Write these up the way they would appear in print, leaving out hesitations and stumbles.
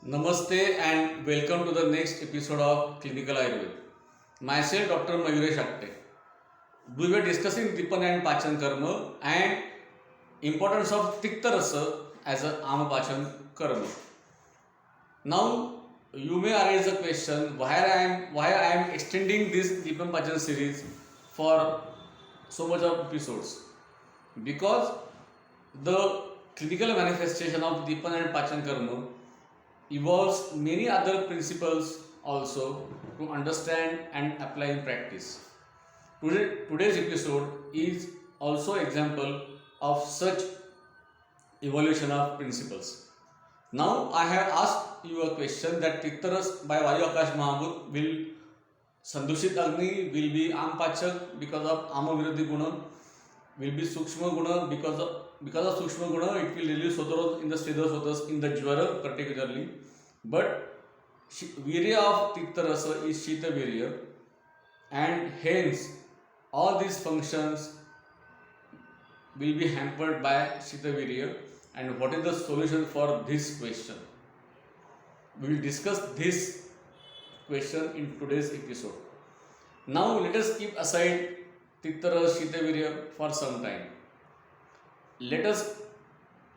Namaste and welcome to the next episode of Clinical Ayurved. Myself, Dr. Mayuresh Agte. We were discussing Deepan and Pachan Karma and importance of Tikta Rasa as a Ama Pachan Karma. Now, you may arise the question why I am extending this Deepan Pachan series for so much of episodes. Because the clinical manifestation of Deepan and Pachan Karma evolves many other principles also to understand and apply in practice. Today's episode is also example of such evolution of principles. Now I have asked you a question that Tiktaras by Vayu Akash Mahamud will Sandushit Agni will be Ampachak because of Ama Virodhi Guna, will be Sukshma Guna because of Sukshma Guna it will release Sotaros in the Siddha Sotas in the Jvara particularly. But Virya of Tikta Rasa is Shita Virya, and hence all these functions will be hampered by Shita Virya. And what is the solution for this question? We will discuss this question in today's episode. Now let us keep aside Tikta Rasa Shita Virya for some time. Let us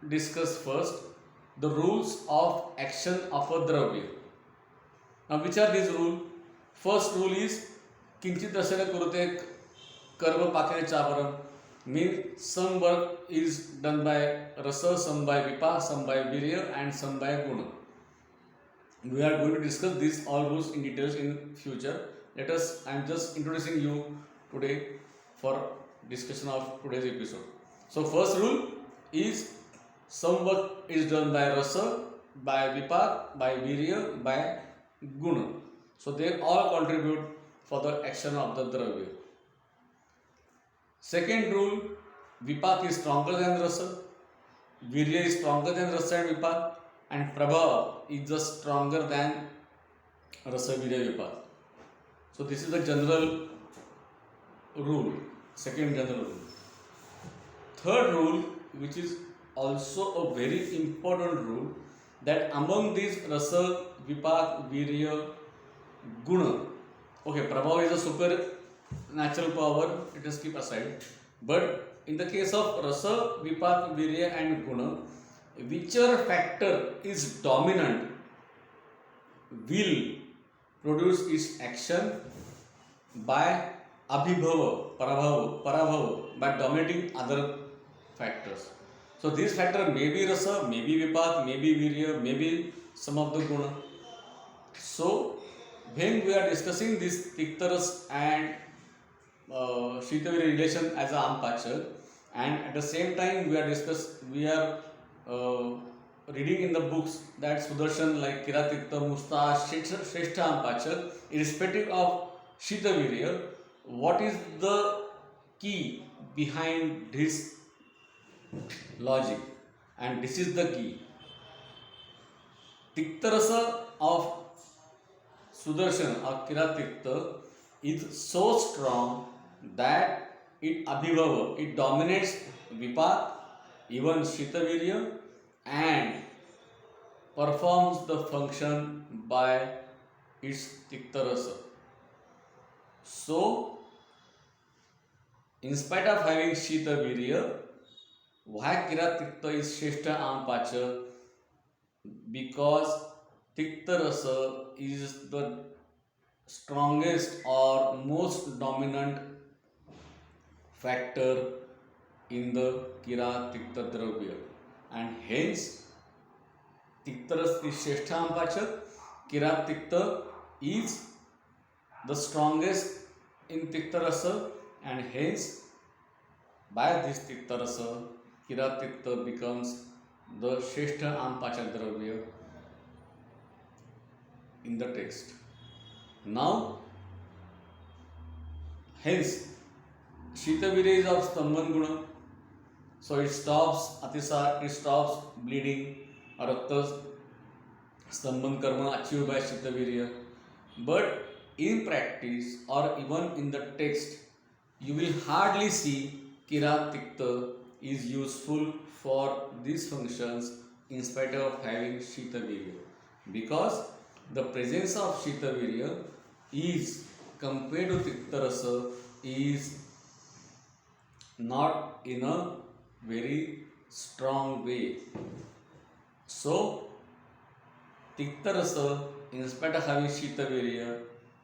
discuss first the rules of action of a dravya. Now, which are these rules? First rule is Kinchit Rasana Kurute Karma Pakane Chaparam. Means some work is done by Rasa, some by Vipa, some by Virya, and some by Guna. We are going to discuss these all rules in details in future. I am just introducing you today for discussion of today's episode. So, first rule is some work is done by Rasa, by Vipak, by Virya, by Guna. So they all contribute for the action of the Dravya. Second rule, Vipak is stronger than Rasa, Virya is stronger than Rasa and Vipak, and Prabhava is just stronger than Rasa, Virya, Vipak. So this is the general rule, second general rule. Third rule, which is also a very important rule, that among these Rasa, Vipak, Virya, Guna, okay, Prabhava is a supernatural power, let us keep aside. But in the case of Rasa, Vipak, Virya and Guna, whichever factor is dominant will produce its action by Abhibhava, Parabhava, by dominating other factors. So these factors may be Rasa, maybe Vipak, maybe Virya, maybe some of the Guna. So when we are discussing this Tiktaras and Shita Virya relation as a Ampachak, and at the same time we are reading in the books that Sudarshan like Kiratikta, Musta, Shrestha Ampachak, irrespective of Shita Virya, what is the key behind this logic? And this is the key. Tiktarasa of Sudarshan or Kiratikta is so strong that it abhibhava, it dominates Vipak, even Shitavirya, and performs the function by its Tiktarasa. So, in spite of having Shitavirya, why Kiratikta is Shrestha Ampacha? Because Tikta Rasa is the strongest or most dominant factor in the Kiratikta Dravya, and hence Tikta Rasa is Shrestha Ampacha, Kiratikta is the strongest in Tikta Rasa, and hence by this Tikta Rasa Kiratikta becomes the Shrestha Ampachak Dravya in the text. Now, hence, Shitavirya is of Stambhan Guna, so it stops Atisar, it stops bleeding, or Rakta Stambhan Karma achieved by Shitavirya. But in practice or even in the text, you will hardly see Kiratikta is useful for these functions in spite of having Shita Virya. because the presence of Shitavirya is compared to Tiktarasa is not in a very strong way. So Tiktarasa, in spite of having Shitavirya,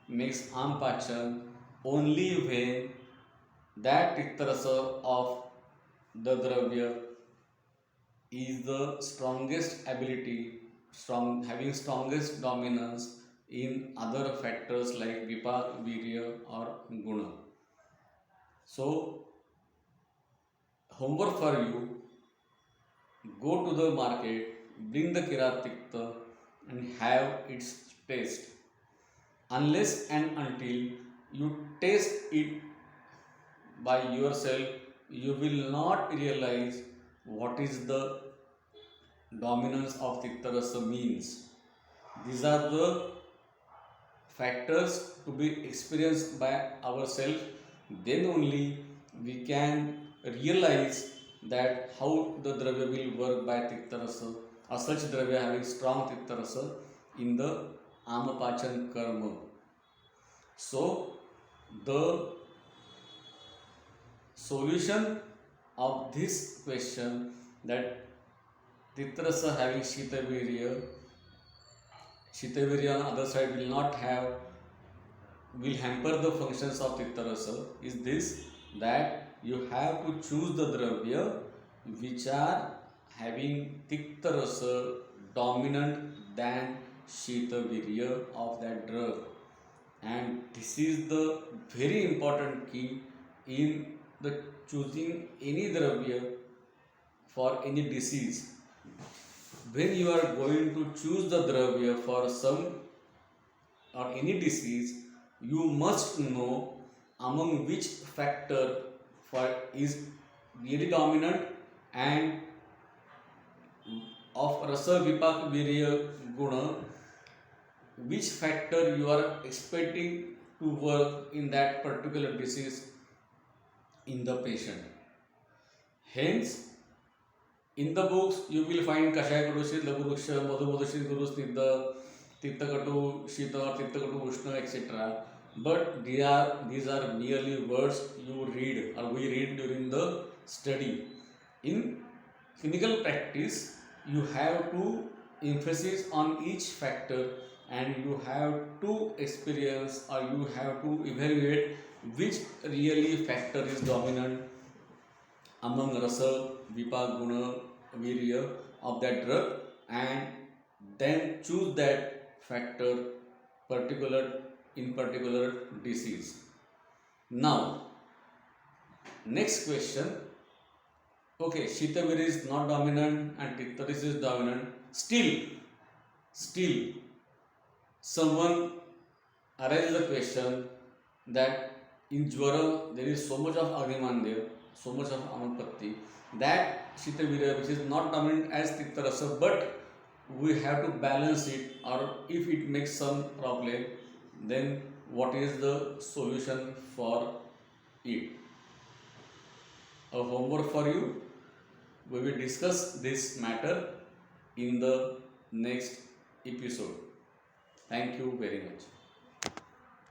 makes Pachan only when that Tiktarasa of the Dravya is the strongest ability, having strongest dominance in other factors like Vipa, Virya or Guna. So, homework for you, go to the market, bring the Kirat Tikta and have its taste. Unless and until you taste it by yourself, you will not realize what is the dominance of Tiktarasa means. These are the factors to be experienced by ourselves. Then only we can realize that how the Dravya will work by Tiktarasa, or such Dravya having strong Tiktarasa in the Amapachan Karma. So, the solution of this question, that Tiktarasa having Shitavirya on the other side will hamper the functions of Tiktarasa, is this, that you have to choose the Dravya which are having Tiktarasa dominant than Shitavirya of that drug. And this is the very important key in the choosing any Dravya for any disease. When you are going to choose the Dravya for some or any disease, you must know among which factor is really dominant, and of Rasa Vipak Virya Guna, which factor you are expecting to work in that particular disease in the patient. Hence, in the books you will find Kashaya Kurushit, Laguruksha, Madhumadushit, Guru Snigdha, Tittakatu, Shita, Tittakatu, Ushna, etc. But these are merely words you read or we read during the study. In clinical practice, you have to emphasis on each factor and you have to experience or you have to evaluate which really factor is dominant among Rasa, Vipa, Guna, Virya of that drug, and then choose that factor in particular disease. Now, next question. Okay, Shitavirya is not dominant and Tiktarasa is dominant. Still, someone arises the question that in Jwara there is so much of Agnimandya, so much of Amanpatti, that Shitavirya which is not dominant as Tiktarasa, but we have to balance it, or if it makes some problem, then what is the solution for it? A homework for you. We will discuss this matter in the next episode. Thank you very much.